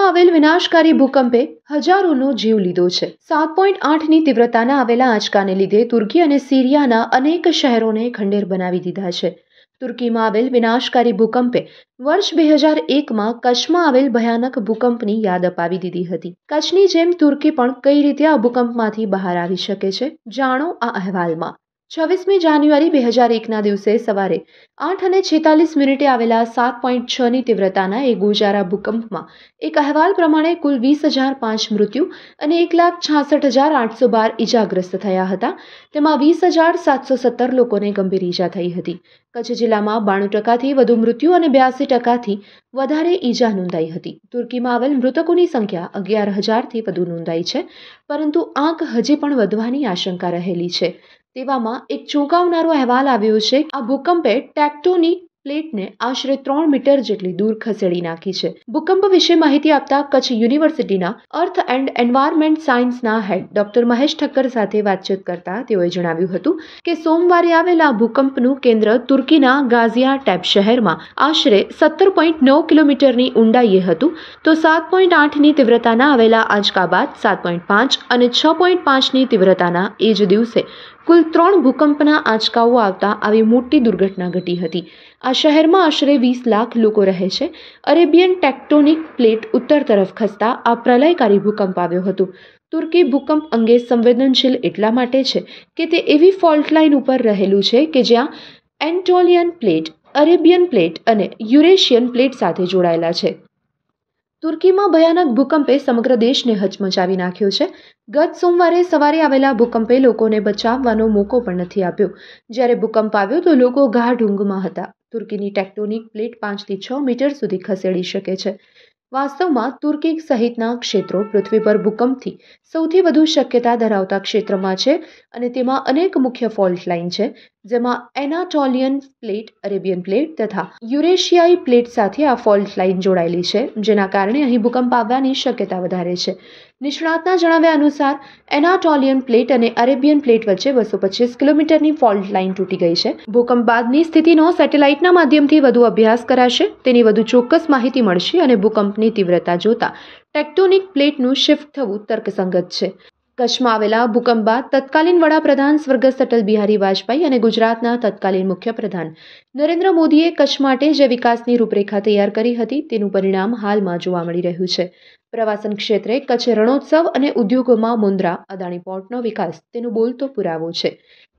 આવેલ વિનાશકારી ભૂકંપે હજારોનો જીવ લીધો છે। 7.8ની તીવ્રતાના આવેલા આંચકાને લીધે તુર્કી અને સિરિયાના અનેક શહેરોને ખંડેર બનાવી દીધા છે। તુર્કીમાં આવેલ વિનાશકારી ભૂકંપે વર્ષ 2001માં કચ્છમાં આવેલ ભયાનક ભૂકંપની યાદ અપાવી દીધી હતી। કચ્છની જેમ તુર્કી પણ કઈ રીતે આ ભૂકંપમાંથી બહાર આવી શકે છે, જાણો આ અહેવાલમાં। 26મી જાન્યુઆરી 2001ના દિવસે સવારે 8:46 આવેલા 7.6ની તીવ્રતાના એક ગોજારા ભૂકંપમાં એક અહેવાલ પ્રમાણે કુલ 20,005 મૃત્યુ અને 1,66,812 ઇજાગ્રસ્ત થયા હતા। તેમાં 20,717 લોકોને ગંભીર ઇજા થઈ હતી। કચ્છ જિલ્લામાં 92%થી વધુ મૃત્યુ અને 82%થી વધારે ઇજા નોંધાઈ હતી। તુર્કીમાં આવેલ મૃતકોની સંખ્યા 11,000થી વધુ નોંધાઈ છે, પરંતુ આંક હજી પણ વધવાની આશંકા રહેલી છે। તેવામાં એક ચોંકાવનારો અહેવાલ આવ્યો છે। આ ભૂકંપે ટેક્ટોનિક પ્લેટને આશરે 3 મીટર જેટલી દૂર ખસેડી નાખી છે। ભૂકંપ વિશે માહિતી આપતા કચ્છ યુનિવર્સિટીના અર્થ એન્ડ એન્વાયરમેન્ટ સાયન્સના હેડ ડોક્ટર મહેશ ઠક્કર સાથે વાતચીત કરતા તેઓએ જણાવ્યું હતું કે સોમવારે આવેલા ભૂકંપનું કેન્દ્ર તુર્કીના ગાઝિયાન્ટેપ શહેરમાં આશરે 17.9 કિલોમીટરની ઊંડાઈએ હતું, તો 7.8ની તીવ્રતાના આવેલા આંચકા બાદ 7.5 અને 6.5ની તીવ્રતાના એ જ દિવસે કુલ 3 ભૂકંપના આંચકાઓ આવતા આવી મોટી દુર્ઘટના ઘટી હતી। આ શહેરમાં આશરે 20 લાખ લોકો રહે છે। અરેબિયન ટેક્ટોનિક પ્લેટ ઉત્તર તરફ ખસતા આ પ્રલયકારી ભૂકંપ આવ્યો હતો। તુર્કી ભૂકંપ અંગે સંવેદનશીલ એટલા માટે છે કે તે એવી ફોલ્ટ લાઇન ઉપર રહેલું છે કે જ્યાં એન્ટોલિયન પ્લેટ, અરેબિયન પ્લેટ અને યુરેશિયન પ્લેટ સાથે જોડાયેલા છે। તુર્કીમાં ભયાનક ભૂકંપે સમગ્ર દેશને હચમચાવી નાખ્યો છે। ગત સોમવારે સવારે આવેલા ભૂકંપે લોકોને બચાવવાનો મોકો પણ નથી આપ્યો। જ્યારે ભૂકંપ આવ્યો તો લોકો ગાઢ ઊંઘમાં હતા। તુર્કીની ટેક્ટોનિક પ્લેટ 5થી 6 મીટર સુધી ખસેડી શકે છે। વાસ્તવમાં તુર્કી સહિતના ક્ષેત્રો પૃથ્વી પર ભૂકંપથી સૌથી વધુ શક્યતા ધરાવતા ક્ષેત્રમાં છે અને તેમાં અનેક મુખ્ય ફોલ્ટ લાઇન છે, જેમાં એનાટોલિયન પ્લેટ, અરેબિયન પ્લેટ તથા યુરેશિયાઈ પ્લેટ સાથે આ ફોલ્ટ લાઇન જોડાયેલી છે, જેના કારણે અહીં ભૂકંપ આવવાની શક્યતા વધારે છે। નિષ્ણાતના જણાવ્યા અનુસાર એનાટોલિયન પ્લેટ અને અરેબિયન પ્લેટ વચ્ચે 225 કિલોમીટરની ફોલ્ટ લાઇન તૂટી ગઈ છે। ભૂકંપ બાદની સ્થિતિનો સેટેલાઇટના માધ્યમથી વધુ અભ્યાસ કરાશે, તેની વધુ ચોક્કસ માહિતી મળશે અને ભૂકંપની તીવ્રતા જોતા ટેક્ટોનિક પ્લેટનું શિફ્ટ થવું તર્કસંગત છે। કચ્છમાં આવેલા ભૂકંપ બાદ તત્કાલીન વડાપ્રધાન સ્વર્ગસ્થ અટલ બિહારી વાજપેયી અને ગુજરાતના તત્કાલીન મુખ્યપ્રધાન નરેન્દ્ર મોદીએ કચ્છ માટે જે વિકાસની રૂપરેખા તૈયાર કરી હતી તેનું પરિણામ હાલમાં જોવા મળી રહ્યું છે। પ્રવાસન ક્ષેત્રે કચ્છ રણોત્સવ અને ઉદ્યોગોમાં મુન્દ્રા, અદાણી પોર્ટનો વિકાસ તેનો બોલતો પુરાવો છે।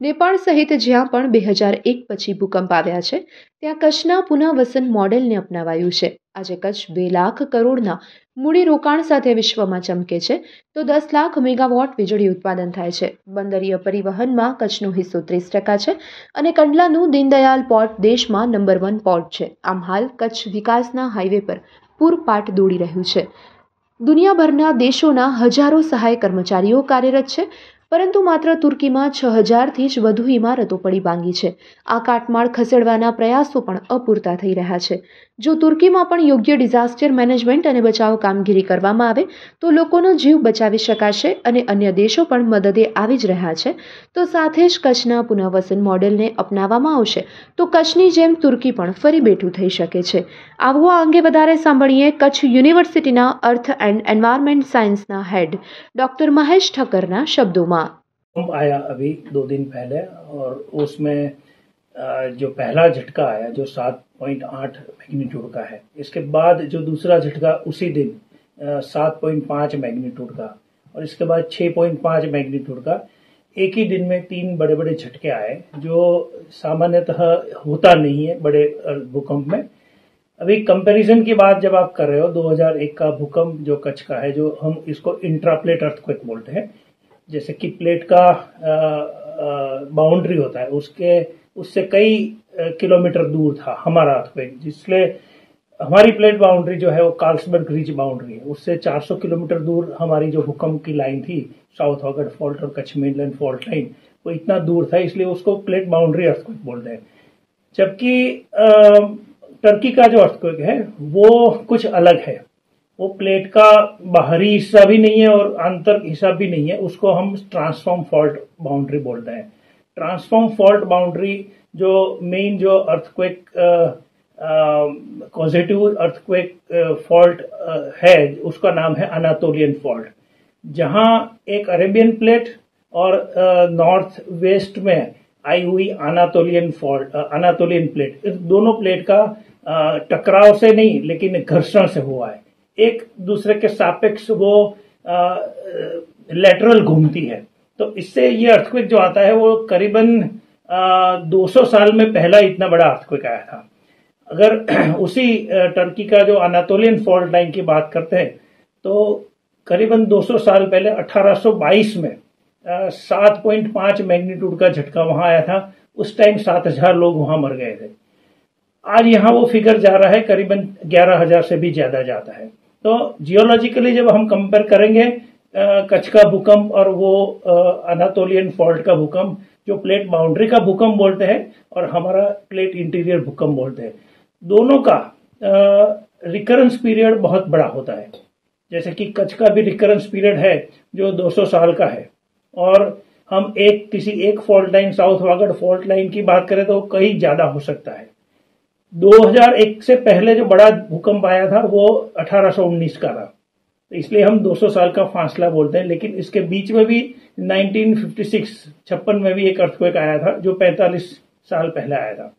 નેપાળ સહિત જ્યાં પણ 2001 પછી ભૂકંપ આવ્યા છે, ત્યાં કચ્છના પુનઃવસન મોડેલને અપનાવાયું છે। આજે કચ્છ 2 લાખ કરોડના મૂડીરોકાણ સાથે વિશ્વમાં ચમકે છે, તો 10 લાખ મેગાવોટ વીજળી ઉત્પાદન થાય છે। બંદરીય પરિવહનમાં કચ્છનો હિસ્સો 30% છે અને કંડલાનું દીનદયાલ પોર્ટ દેશમાં નંબર 1 પોર્ટ છે। આમ હાલ કચ્છ વિકાસના હાઈવે પર પૂરપાટ દોડી રહ્યું છે। દુનિયાભરના દેશોના હજારો સહાય કર્મચારીઓ કાર્યરત છે, પરંતુ માત્ર તુર્કીમાં 6,000થી જ વધુ ઇમારતો પડી ભાંગી છે। આ કાટમાળ ખસેડવાના પ્રયાસો પણ અપૂરતા થઈ રહ્યા છે। જો તુર્કીમાં પણ યોગ્ય ડિઝાસ્ટર મેનેજમેન્ટ અને બચાવ કામગીરી કરવામાં આવે તો લોકોનો જીવ બચાવી શકાશે અને અન્ય દેશો પણ મદદે આવી જ રહ્યા છે, તો સાથે જ કચ્છના પુનઃવસન મોડેલને અપનાવવામાં આવશે તો કચ્છની જેમ તુર્કી પણ ફરી બેઠું થઈ શકે છે। આવો આ અંગે વધારે સાંભળીએ કચ્છ યુનિવર્સિટીના અર્થ એન્ડ એન્વાયરમેન્ટ साइंसना हेड डॉक्टर महेश ठक्कर ना शब्दों में आया अभी 2 दिन पहले और उसमें जो पहला झटका आया जो 7.8 मैग्नीट्यूड का है, इसके बाद जो दूसरा झटका उसी दिन 7.5 मैग्नीट्यूड का और इसके बाद 6.5 मैग्नीट्यूड का एक ही दिन में 3 बड़े बड़े झटके आए जो सामान्यतः होता नहीं है बड़े भूकंप में। अभी कंपैरिजन की बात जब आप कर रहे हो 2001 का भूकंप जो कच्छ का है, जो हम इसको इंट्राप्लेट अर्थक्वेक बोलते हैं, जैसे कि प्लेट का बाउंड्री होता है उससे कई किलोमीटर दूर था हमारा अर्थक्वेक, जिसलिए हमारी प्लेट बाउंड्री जो है वो कार्लसबर्ग रिज बाउंड्री है, उससे 400 किलोमीटर दूर हमारी जो भूकंप की लाइन थी साउथ वागड़ फॉल्ट और कच्छ मेनलैंड फॉल्ट लाइन, वो इतना दूर था, इसलिए उसको प्लेट बाउंड्री अर्थक्वेक बोलते हैं। जबकि टर्की का जो अर्थक्वेक है वो कुछ अलग है, वो प्लेट का बाहरी हिस्सा भी नहीं है और आंतरिक हिस्सा भी नहीं है, उसको हम ट्रांसफॉर्म फॉल्ट बाउंड्री बोलते हैं। ट्रांसफॉर्म फॉल्ट बाउंड्री जो मेन जो अर्थक्वेक कॉजेटिव अर्थक्वेक फॉल्ट है, उसका नाम है अनातोलियन फॉल्ट, जहां एक अरेबियन प्लेट और नॉर्थ वेस्ट में आई हुई अनातोलियन प्लेट, इस दोनों प्लेट का टकराव से नहीं लेकिन घर्षण से हुआ है। एक दूसरे के सापेक्ष वो लेटरल घूमती है, तो इससे ये अर्थक्वेक जो आता है वो करीबन 200 साल में पहला इतना बड़ा अर्थक्वेक आया था। अगर उसी टर्की का जो अनातोलियन फॉल्ट लाइन की बात करते हैं तो करीबन 200 साल पहले 1822 में 7.5 मैग्नीट्यूड का झटका वहां आया था। उस टाइम 7000 लोग वहां मर गए थे। आज यहाँ वो फिगर जा रहा है करीबन 11,000 से भी ज्यादा जाता है। तो जियोलॉजिकली जब हम कंपेयर करेंगे कच्छ का भूकंप और वो अनातोलियन फॉल्ट का भूकंप, जो प्लेट बाउंड्री का भूकंप बोलते हैं और हमारा प्लेट इंटीरियर भूकंप बोलते हैं, दोनों का रिकरेंस पीरियड बहुत बड़ा होता है। जैसे कि कच्छ का भी रिकरेंस पीरियड है जो 200 साल का है, और हम किसी एक fault line, south Vagad fault line की बात करें तो कहीं ज्यादा हो सकता है। 2001 से पहले जो बड़ा भूकंप आया था वो 1819 का था, तो इसलिए हम 200 साल का फासला बोलते हैं। लेकिन इसके बीच में भी 1956 में भी एक अर्थक्वेक आया था जो 45 साल पहले आया था।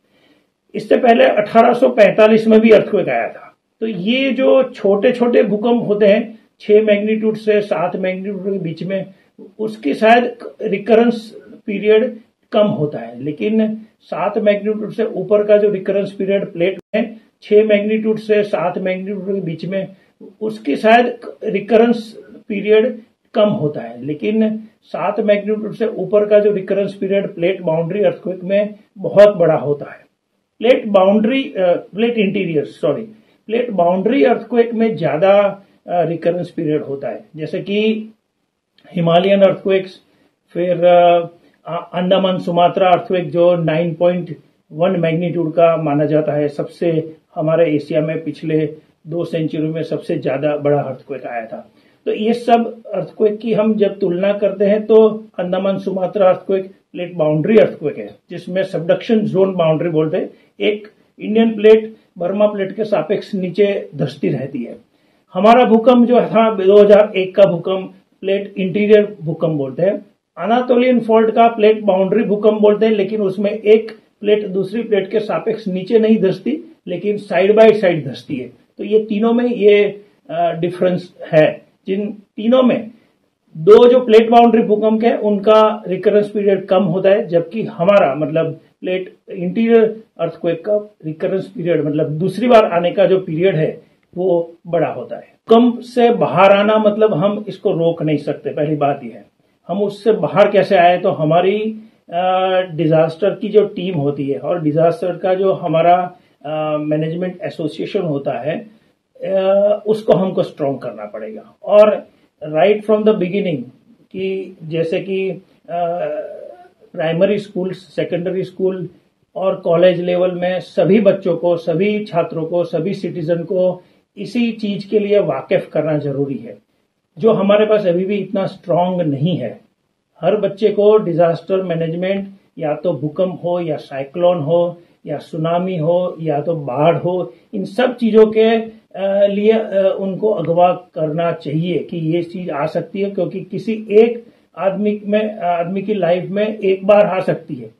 इससे पहले 1845 में भी अर्थक्वेक आया था। तो ये जो छोटे छोटे भूकंप होते हैं 6 मैग्नीट्यूड से 7 मैग्नीट्यूड के बीच में, उसकी शायद रिकरेंस पीरियड कम होता है, लेकिन 7 मैग्नीट्यूड से ऊपर का जो रिकरेंस पीरियड प्लेट में 6 मैग्नीट्यूड से 7 मैग्नीट्यूड के बीच में, उसकी शायद रिकरेंस पीरियड कम होता है, लेकिन 7 मैग्नीट्यूड से ऊपर का जो recurrence period plate boundary earthquake में बहुत बड़ा होता है। प्लेट बाउंड्री अर्थक्वेक में ज्यादा रिकरेंस पीरियड होता है, जैसे कि हिमालयन अर्थक्वेक्स, फिर अंडमान सुमात्रा अर्थक्वेक जो 9.1 मैग्नीट्यूड का माना जाता है, सबसे हमारे एशिया में पिछले 2 सेंचुरी में सबसे ज्यादा बड़ा अर्थक्वेक आया था। तो ये सब अर्थक्वेक की हम जब तुलना करते हैं तो Andaman Sumatra earthquake plate boundary earthquake है, जिसमें सबडक्शन जोन बाउंड्री बोलते हैं। एक इंडियन प्लेट बर्मा प्लेट के सापेक्ष नीचे धंसती रहती है। हमारा भूकंप जो था 2001 का भूकंप प्लेट इंटीरियर भूकंप बोलते हैं। अनातोलियन फॉल्ट का प्लेट बाउंड्री भूकंप बोलते हैं, लेकिन उसमें एक प्लेट दूसरी प्लेट के सापेक्ष नीचे नहीं धंसती, लेकिन साइड बाय साइड धंसती है। तो ये तीनों में ये डिफरेंस है। जिन तीनों में 2 जो प्लेट बाउंड्री भूकंप है उनका रिकरेंस पीरियड कम होता है, जबकि हमारा मतलब प्लेट इंटीरियर अर्थक्वेक का रिकरेंस पीरियड, मतलब दूसरी बार आने का जो पीरियड है वो बड़ा होता है। भूकंप से बाहर आना मतलब हम इसको रोक नहीं सकते, पहली बात यह है। हम उससे बाहर कैसे आए, तो हमारी डिजास्टर की जो टीम होती है और डिजास्टर का जो हमारा मैनेजमेंट एसोसिएशन होता है, उसको हमको स्ट्रॉन्ग करना पड़ेगा। और राइट फ्रॉम द बिगिनिंग कि जैसे कि प्राइमरी स्कूल, सेकेंडरी स्कूल और कॉलेज लेवल में सभी बच्चों को, सभी छात्रों को, सभी सिटीजन को इसी चीज के लिए वाकिफ करना जरूरी है, जो हमारे पास अभी भी इतना स्ट्रांग नहीं है। हर बच्चे को डिजास्टर मैनेजमेंट, या तो भूकंप हो या साइक्लोन हो या सुनामी हो या तो बाढ़ हो, इन सब चीजों के लिए उनको अगवा करना चाहिए कि ये चीज आ सकती है, क्योंकि किसी एक आदमी की लाइफ में एक बार आ सकती है।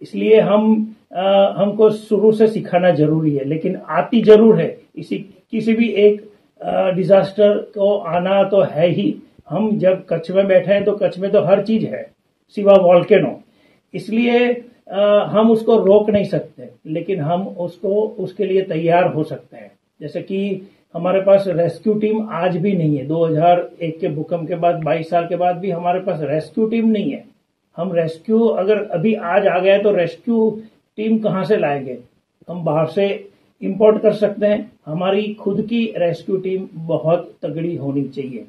इसलिए हमको शुरू से सिखाना जरूरी है, लेकिन आती जरूर है। किसी भी एक डिजास्टर को आना तो है ही। हम जब कच्छ में बैठे हैं तो कच्छ में तो हर चीज है सिवा वॉल्केनो, इसलिए हम उसको रोक नहीं सकते, लेकिन हम उसके लिए तैयार हो सकते हैं। जैसे कि हमारे पास रेस्क्यू टीम आज भी नहीं है। 2001 के भूकंप के बाद 22 साल के बाद भी हमारे पास रेस्क्यू टीम नहीं है। हम रेस्क्यू अगर अभी आज आ गए तो रेस्क्यू टीम कहां से लाएंगे? हम बाहर से इंपोर्ट कर सकते हैं। हमारी खुद की रेस्क्यू टीम बहुत तगड़ी होनी चाहिए।